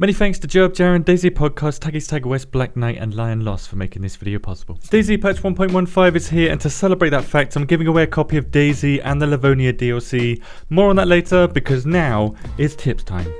Many thanks to Job, Jaren, DayZ Podcast, Tag West, Black Knight and Lion Loss for making this video possible. DayZ Patch 1.15 is here, and to celebrate that fact I'm giving away a copy of DayZ and the Livonia DLC. More on that later, because now it's tips time.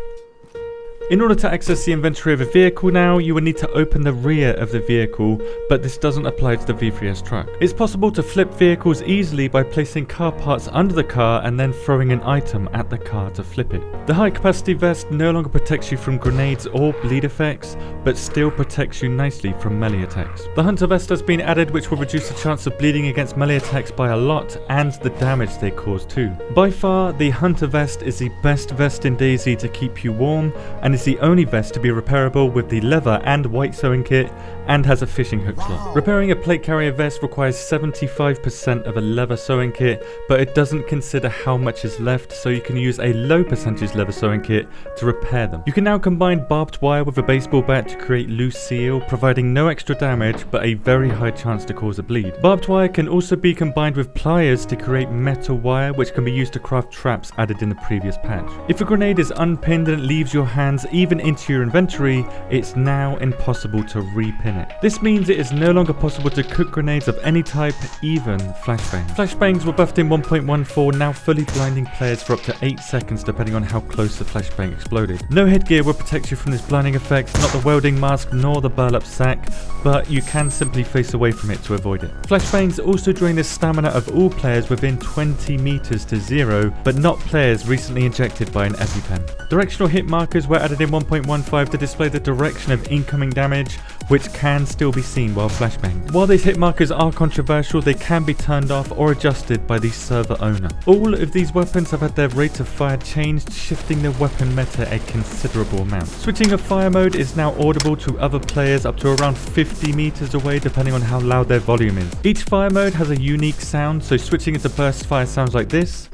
In order to access the inventory of a vehicle now, you will need to open the rear of the vehicle, but this doesn't apply to the V3S truck. It's possible to flip vehicles easily by placing car parts under the car and then throwing an item at the car to flip it. The high capacity vest no longer protects you from grenades or bleed effects, but still protects you nicely from melee attacks. The hunter vest has been added, which will reduce the chance of bleeding against melee attacks by a lot, and the damage they cause too. By far, the hunter vest is the best vest in DayZ to keep you warm, and is the only vest to be repairable with the leather and white sewing kit, and has a fishing hook slot. Repairing a plate carrier vest requires 75% of a leather sewing kit, but it doesn't consider how much is left, so you can use a low percentage leather sewing kit to repair them. You can now combine barbed wire with a baseball bat to create loose seal, providing no extra damage but a very high chance to cause a bleed. Barbed wire can also be combined with pliers to create metal wire, which can be used to craft traps added in the previous patch. If a grenade is unpinned and it leaves your hands even into your inventory, it's now impossible to repin it. This means it is no longer possible to cook grenades of any type, even flashbangs. Flashbangs were buffed in 1.14, now fully blinding players for up to 8 seconds depending on how close the flashbang exploded. No headgear will protect you from this blinding effect, not the welding mask nor the burlap sack, but you can simply face away from it to avoid it. Flashbangs also drain the stamina of all players within 20 meters to 0, but not players recently injected by an EpiPen. Directional hit markers were added in 1.15 to display the direction of incoming damage, which can still be seen while flashbanged. While these hit markers are controversial, they can be turned off or adjusted by the server owner. All of these weapons have had their rate of fire changed, shifting the weapon meta a considerable amount. Switching of fire mode is now audible to other players up to around 50 meters away depending on how loud their volume is. Each fire mode has a unique sound, so switching into burst fire sounds like this,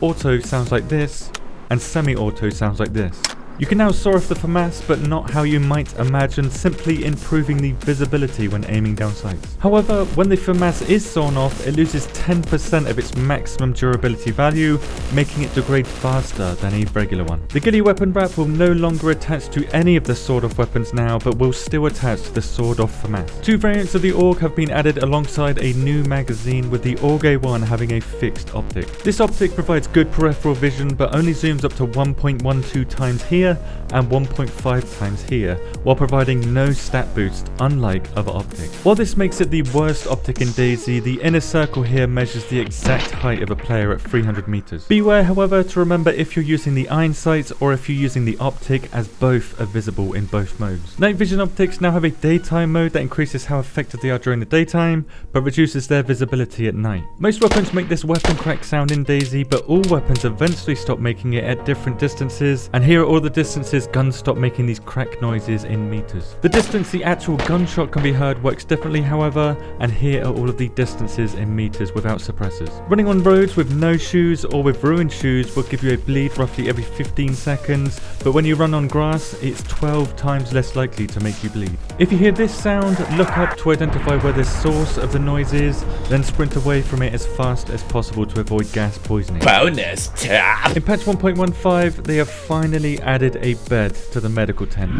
auto sounds like this, and semi-auto sounds like this. You can now saw off the FAMAS, but not how you might imagine, simply improving the visibility when aiming down sights. However, when the FAMAS is sawn off, it loses 10% of its maximum durability value, making it degrade faster than a regular one. The ghillie weapon wrap will no longer attach to any of the sword-off weapons now, but will still attach to the sword-off FAMAS. Two variants of the AUG have been added alongside a new magazine, with the AUG A1 having a fixed optic. This optic provides good peripheral vision, but only zooms up to 1.12 times here and 1.5 times here, while providing no stat boost, unlike other optics. While this makes it the worst optic in DayZ, the inner circle here measures the exact height of a player at 300 meters. Beware, however, to remember if you're using the iron sights or if you're using the optic, as both are visible in both modes. Night vision optics now have a daytime mode that increases how effective they are during the daytime, but reduces their visibility at night. Most weapons make this weapon crack sound in DayZ, but all weapons eventually stop making it at different distances, and here are all the distances guns stop making these crack noises in meters. The distance the actual gunshot can be heard works differently, however, and here are all of the distances in meters without suppressors. Running on roads with no shoes or with ruined shoes will give you a bleed roughly every 15 seconds, but when you run on grass, it's 12 times less likely to make you bleed. If you hear this sound, look up to identify where the source of the noise is, then sprint away from it as fast as possible to avoid gas poisoning. Bonus tap! In patch 1.15, they have finally added a bed to the medical tent.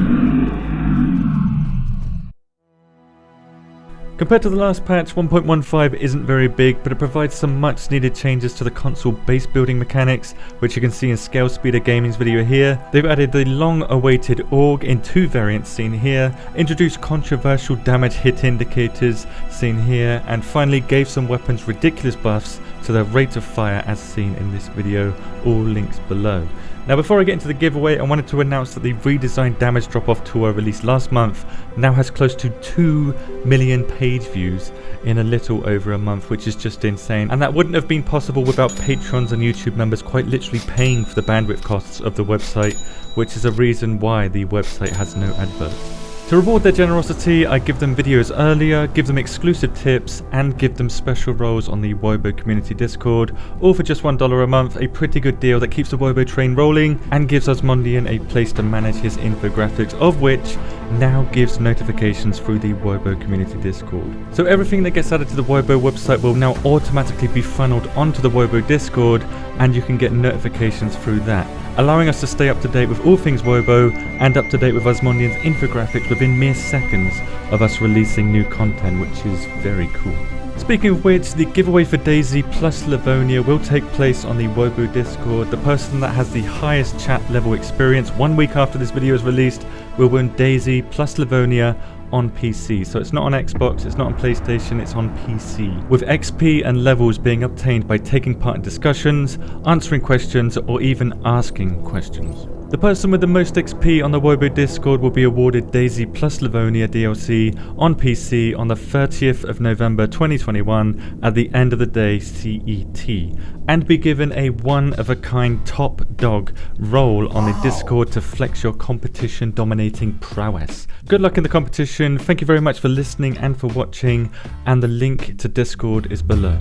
Compared to the last patch, 1.15 isn't very big, but it provides some much needed changes to the console base building mechanics, which you can see in Scale Speeder Gaming's video here. They've added the long awaited AUG in two variants seen here, introduced controversial damage hit indicators seen here, and finally gave some weapons ridiculous buffs to their rate of fire as seen in this video, all links below. Now before I get into the giveaway, I wanted to announce that the redesigned damage drop-off tour released last month now has close to 2 million page views in a little over a month, which is just insane, and that wouldn't have been possible without patrons and YouTube members quite literally paying for the bandwidth costs of the website, which is a reason why the website has no adverts. To reward their generosity, I give them videos earlier, give them exclusive tips, and give them special roles on the WOBO community Discord, all for just $1 a month, a pretty good deal that keeps the WOBO train rolling and gives Osmondian a place to manage his infographics, of which now gives notifications through the WOBO community Discord. So everything that gets added to the WOBO website will now automatically be funneled onto the WOBO Discord, and you can get notifications through that. allowing us to stay up to date with all things WOBO and up to date with Osmondian's infographics within mere seconds of us releasing new content, which is very cool. Speaking of which, the giveaway for DayZ plus Livonia will take place on the WOBO Discord. The person that has the highest chat level experience 1 week after this video is released will win DayZ plus Livonia on PC. So it's not on Xbox, it's not on PlayStation, it's on PC. With XP and levels being obtained by taking part in discussions, answering questions, or even asking questions. The person with the most XP on the WOBO Discord will be awarded DayZ plus Livonia DLC on PC on the 30th of November 2021 at the end of the day CET, and be given a one-of-a-kind top dog role on the Discord to flex your competition dominating prowess. Good luck in the competition, thank you very much for listening and for watching, and the link to Discord is below.